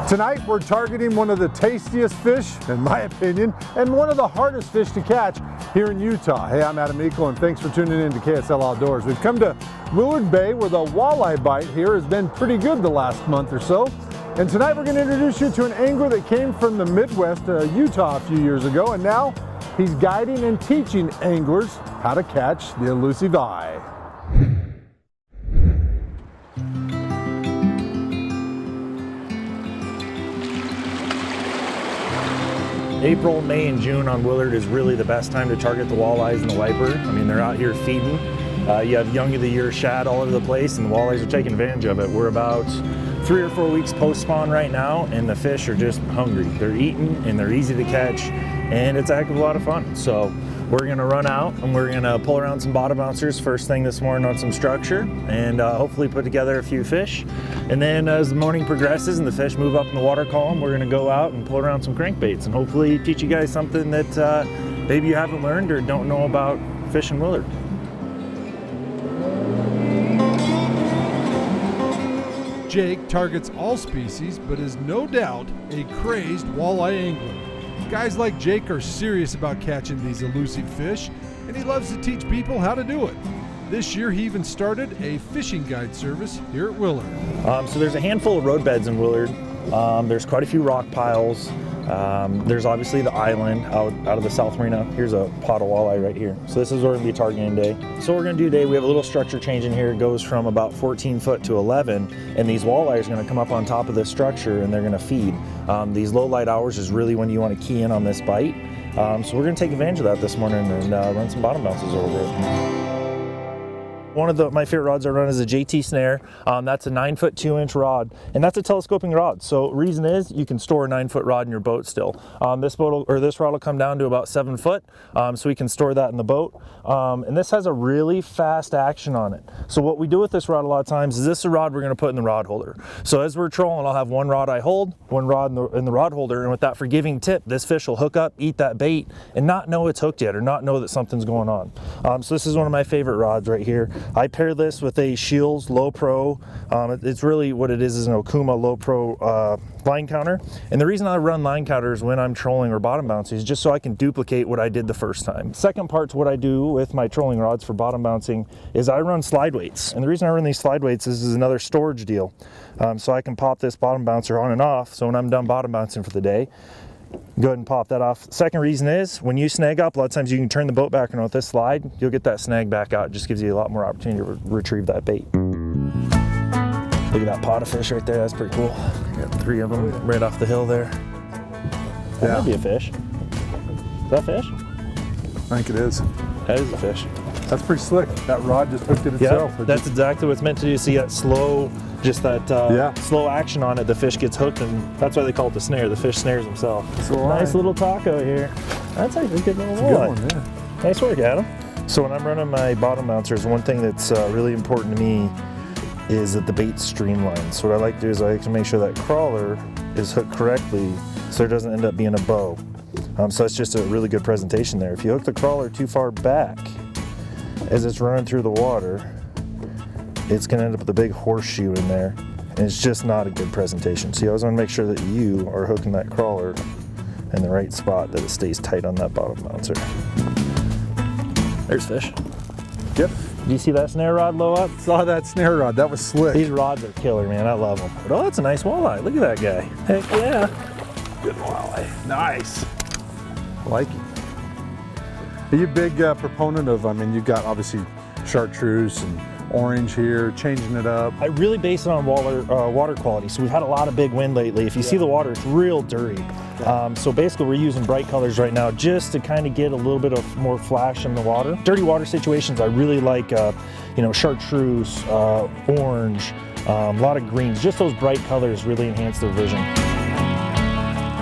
Tonight we're targeting one of the tastiest fish, in my opinion, and one of the hardest fish to catch here in Utah. Hey, I'm Adam Meikle, and thanks for tuning in to KSL Outdoors. We've come to Willard Bay where the walleye bite here has been pretty good the last month or so. And tonight we're going to introduce you to an angler that came from the Midwest, Utah a few years ago, and now he's guiding and teaching anglers how to catch the elusive eye. April, May, and June on Willard is really the best time to target the walleyes and the wiper. I mean, they're out here feeding. You have young of the year shad all over the place, and the walleyes are taking advantage of it. We're about 3 or 4 weeks post-spawn right now, and the fish are just hungry. They're eating, and they're easy to catch, and it's a heck of a lot of fun. So we're gonna run out, and we're gonna pull around some bottom bouncers first thing this morning on some structure, and hopefully put together a few fish. And then as the morning progresses and the fish move up in the water column, we're gonna go out and pull around some crankbaits and hopefully teach you guys something that maybe you haven't learned or don't know about fishing Willard. Jake targets all species, but is no doubt a crazed walleye angler. Guys like Jake are serious about catching these elusive fish, and he loves to teach people how to do it. This year he even started a fishing guide service here at Willard. So there's a handful of road beds in Willard. There's quite a few rock piles. There's obviously the island out of the South Marina. Here's a pot of walleye right here. So this is where we're gonna be targeting today. So what we're gonna do today, we have a little structure change in here. It goes from about 14 foot to 11, and these walleye are gonna come up on top of this structure and they're gonna feed. These low light hours is really when you wanna key in on this bite. So we're gonna take advantage of that this morning and run some bottom bounces over it. One of my favorite rods I run is a JT snare. That's a 9-foot 2-inch rod, and that's a telescoping rod. So reason is you can store a 9-foot rod in your boat still. This rod will come down to about 7 foot, so we can store that in the boat. And this has a really fast action on it. So what we do with this rod a lot of times is this is a rod we're going to put in the rod holder. So as we're trolling, I'll have one rod I hold, one rod in the rod holder, and with that forgiving tip, this fish will hook up, eat that bait, and not know it's hooked yet, or not know that something's going on. So this is one of my favorite rods right here. I pair this with a Shields Low Pro. It's really what it is an Okuma Low Pro line counter. And the reason I run line counters when I'm trolling or bottom bouncing is just so I can duplicate what I did the first time. Second part to what I do with my trolling rods for bottom bouncing is I run slide weights. And the reason I run these slide weights is another storage deal. So I can pop this bottom bouncer on and off. So when I'm done bottom bouncing for the day, go ahead and pop that off. Second reason is when you snag up, a lot of times you can turn the boat back, and with this slide, you'll get that snag back out. It just gives you a lot more opportunity to retrieve that bait. Look at that pot of fish right there. That's pretty cool. Got 3 of them right off the hill there. That might be a fish. Is that a fish? I think it is. That is a fish. That's pretty slick. That rod just hooked it itself. Yeah, that's exactly what's meant to do. See that slow, just that slow action on it. The fish gets hooked, and that's why they call it the snare. The fish snares himself. Nice little taco here. That's actually a good little walleye. Yeah. Nice work, Adam. So when I'm running my bottom bouncers, one thing that's really important to me is that the bait's streamlined. So what I like to do is I like to make sure that crawler is hooked correctly so it doesn't end up being a bow. So it's just a really good presentation there. If you hook the crawler too far back as it's running through the water, it's going to end up with a big horseshoe in there, and it's just not a good presentation. So you always want to make sure that you are hooking that crawler in the right spot, that it stays tight on that bottom bouncer. There's fish. Yep. Do you see that snare rod low up? Saw that snare rod. That was slick. These rods are killer, man. I love them. But, oh, that's a nice walleye. Look at that guy. Heck yeah. Good walleye. Nice. I like it. Are you a big proponent of, I mean, you've got obviously chartreuse and orange here, changing it up? I really base it on water quality. So we've had a lot of big wind lately. If you see the water, it's real dirty. So basically we're using bright colors right now just to kind of get a little bit of more flash in the water. Dirty water situations, I really like, chartreuse, orange, a lot of greens. Just those bright colors really enhance their vision.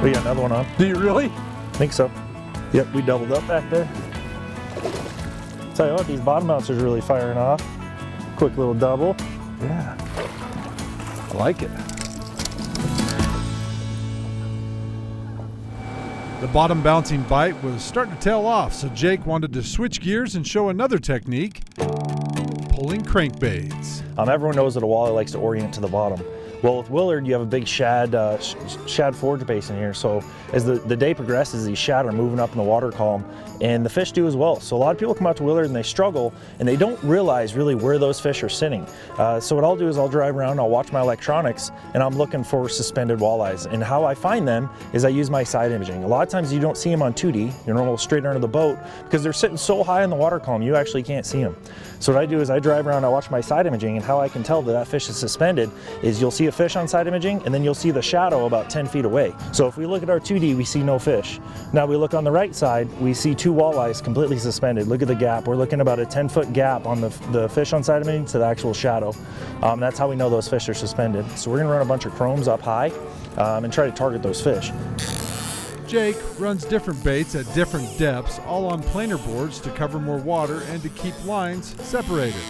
We got another one on. Do you really? I think so. Yep, we doubled up back there. Tell you what, these bottom bouncers are really firing off. Quick little double. Yeah, I like it. The bottom bouncing bite was starting to tail off, so Jake wanted to switch gears and show another technique, pulling crankbaits. Everyone knows that a walleye likes to orient to the bottom. Well, with Willard, you have a big shad forage basin here. So as the day progresses, these shad are moving up in the water column, and the fish do as well. So a lot of people come out to Willard and they struggle, and they don't realize really where those fish are sitting. So what I'll do is I'll drive around, I'll watch my electronics, and I'm looking for suspended walleyes. And how I find them is I use my side imaging. A lot of times you don't see them on 2D, your normal straight under the boat, because they're sitting so high in the water column, you actually can't see them. So what I do is I drive around, I watch my side imaging, and how I can tell that fish is suspended is you'll see a fish on side imaging, and then you'll see the shadow about 10 feet away. So if we look at our 2D, we see no fish. Now we look on the right side, we see 2 walleyes completely suspended. Look at the gap. We're looking about a 10-foot gap on the fish on side imaging to the actual shadow. That's how we know those fish are suspended. So we're gonna run a bunch of chromes up high and try to target those fish. Jake runs different baits at different depths, all on planer boards to cover more water and to keep lines separated.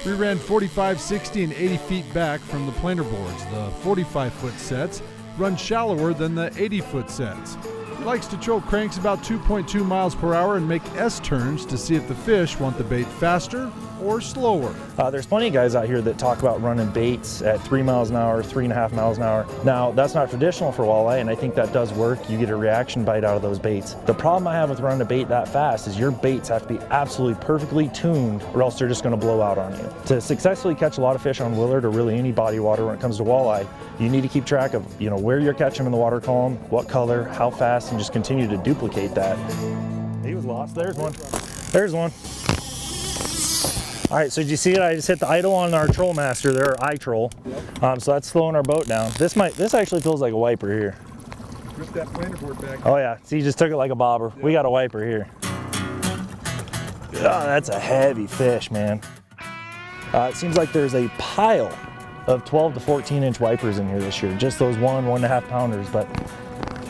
We ran 45, 60, and 80 feet back from the planer boards. The 45-foot sets run shallower than the 80-foot sets. He likes to troll cranks about 2.2 miles per hour and make S-turns to see if the fish want the bait faster or slower. There's plenty of guys out here that talk about running baits at 3 miles an hour, 3.5 miles an hour. Now, that's not traditional for walleye, and I think that does work. You get a reaction bite out of those baits. The problem I have with running a bait that fast is your baits have to be absolutely perfectly tuned, or else they're just gonna blow out on you. To successfully catch a lot of fish on Willard, or really any body water when it comes to walleye, you need to keep track of where you're catching them in the water column, what color, how fast, and just continue to duplicate that. He was lost. There's one. There's one. All right, so did you see it? I just hit the idle on our troll master there, or I-troll. So that's slowing our boat down. This actually feels like a wiper here. Rip that planer board back. Oh yeah, see, you just took it like a bobber. Yeah. We got a wiper here. Oh, that's a heavy fish, man. It seems like there's a pile of 12 to 14 inch wipers in here this year. Just those 1.5 pounders. But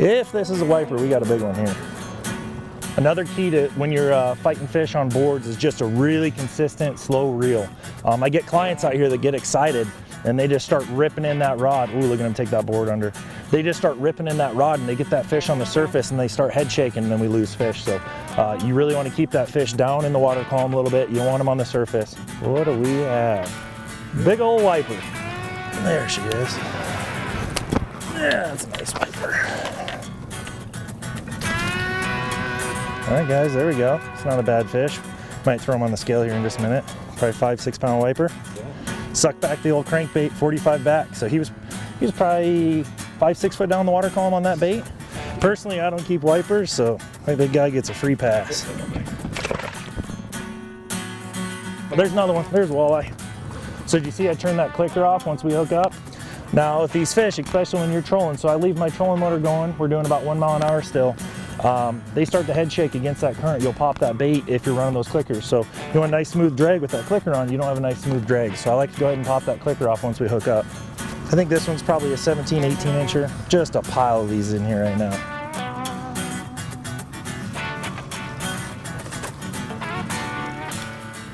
if this is a wiper, we got a big one here. Another key to when you're fighting fish on boards is just a really consistent, slow reel. I get clients out here that get excited and they just start ripping in that rod. Ooh, look at them take that board under. They just start ripping in that rod and they get that fish on the surface and they start head shaking and then we lose fish. So you really want to keep that fish down in the water column a little bit. You want them on the surface. What do we have? Big old wiper. There she is. Yeah, that's a nice wiper. All right, guys, there we go. It's not a bad fish. Might throw him on the scale here in just a minute. Probably 5-6 pound wiper. Yeah. Suck back the old crankbait, 45 back. So he was probably 5-6 foot down the water column on that bait. Personally, I don't keep wipers, so I think the guy gets a free pass. Well, there's another one. There's a walleye. So did you see I turned that clicker off once we hook up? Now with these fish, especially when you're trolling, so I leave my trolling motor going. We're doing about 1 mile an hour still. They start to head shake against that current. You'll pop that bait if you're running those clickers. So you want a nice smooth drag with that clicker on, you don't have a nice smooth drag. So I like to go ahead and pop that clicker off once we hook up. I think this one's probably a 17, 18 incher. Just a pile of these in here right now.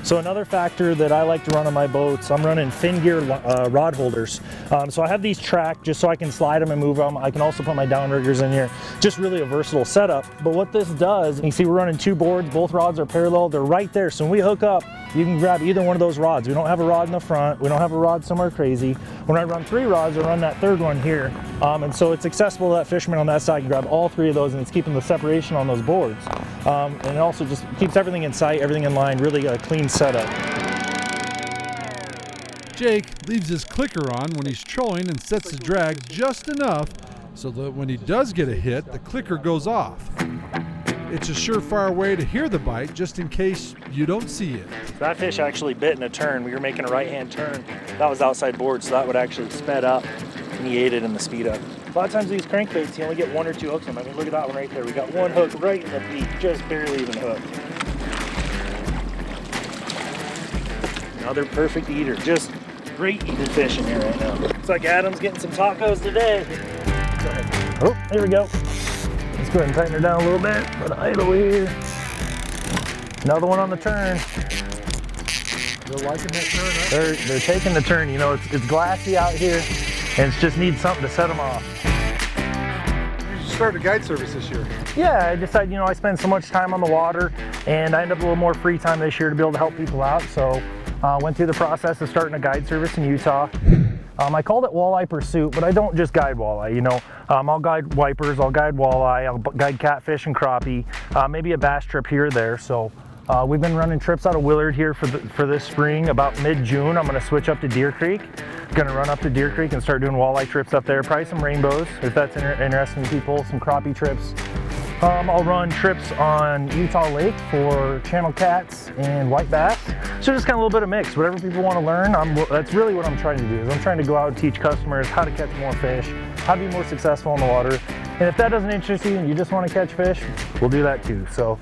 So another factor that I like to run on my boats, I'm running fin gear rod holders. So I have these tracked just so I can slide them and move them. I can also put my downriggers in here. Just really a versatile setup. But what this does, you can see we're running 2 boards, both rods are parallel, they're right there. So when we hook up, you can grab either one of those rods. We don't have a rod in the front, we don't have a rod somewhere crazy. When I run 3 rods, I run that 3rd one here. And so it's accessible to that fisherman on that side. You can grab all 3 of those and it's keeping the separation on those boards. And it also just keeps everything in sight, everything in line, really a clean setup. Jake leaves his clicker on when he's trolling and sets the drag just enough so that when he does get a hit, the clicker goes off. It's a surefire way to hear the bite just in case you don't see it. That fish actually bit in a turn. We were making a right-hand turn. That was outside board, so that would actually sped up and he ate it in the speed up. A lot of times these crankbaits, you only get 1 or 2 hooks on them. I mean, look at that one right there. We got 1 hook right in the beak, just barely even hooked. Another perfect eater, just great eating fish in here right now. Looks like Adam's getting some tacos today. Oh, there we go. Let's go ahead and tighten her down a little bit. Put an idle here. Another one on the turn. They're liking that turn, huh? They're taking the turn. You know, it's glassy out here, and it just needs something to set them off. You started a guide service this year. Yeah, I decided, I spend so much time on the water, and I ended up with a little more free time this year to be able to help people out. So went through the process of starting a guide service in Utah. I called it Walleye Pursuit, but I don't just guide walleye, you know. I'll guide wipers, I'll guide walleye, I'll guide catfish and crappie, maybe a bass trip here or there. So we've been running trips out of Willard here for this spring. About mid-June, I'm gonna switch up to Deer Creek. Gonna run up to Deer Creek and start doing walleye trips up there. Probably some rainbows, if that's interesting to people, some crappie trips. I'll run trips on Utah Lake for channel cats and white bass. So just kind of a little bit of mix, whatever people want to learn. That's really what I'm trying to do, is I'm trying to go out and teach customers how to catch more fish, how to be more successful in the water. And if that doesn't interest you and you just want to catch fish, we'll do that too. So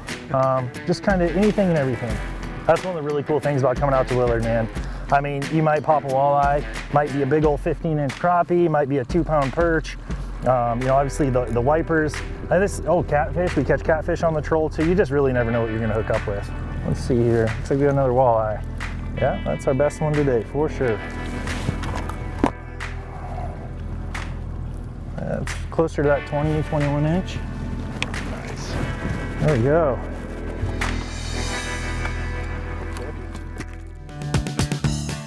just kind of anything and everything. That's one of the really cool things about coming out to Willard, man. I mean, you might pop a walleye, might be a big old 15-inch crappie, might be a 2-pound perch. You know, obviously the wipers. Catfish, we catch catfish on the troll too. You just really never know what you're gonna hook up with. Let's see here, looks like we got another walleye. Yeah, that's our best one today, for sure. It's closer to that 20, 21 inch. Nice. There we go.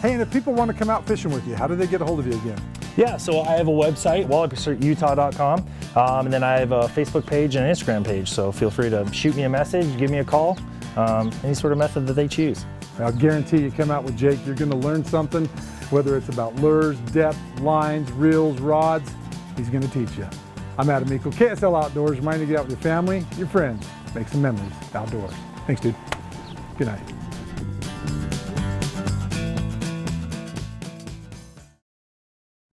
Hey, and if people want to come out fishing with you, how do they get a hold of you again? Yeah, so I have a website, wallepursuitutah.com, and then I have a Facebook page and an Instagram page, so feel free to shoot me a message, give me a call, any sort of method that they choose. I'll guarantee you come out with Jake, you're going to learn something, whether it's about lures, depth, lines, reels, rods, he's going to teach you. I'm Adam Meikle, KSL Outdoors, reminding you to get out with your family, your friends, make some memories outdoors. Thanks, dude. Good night.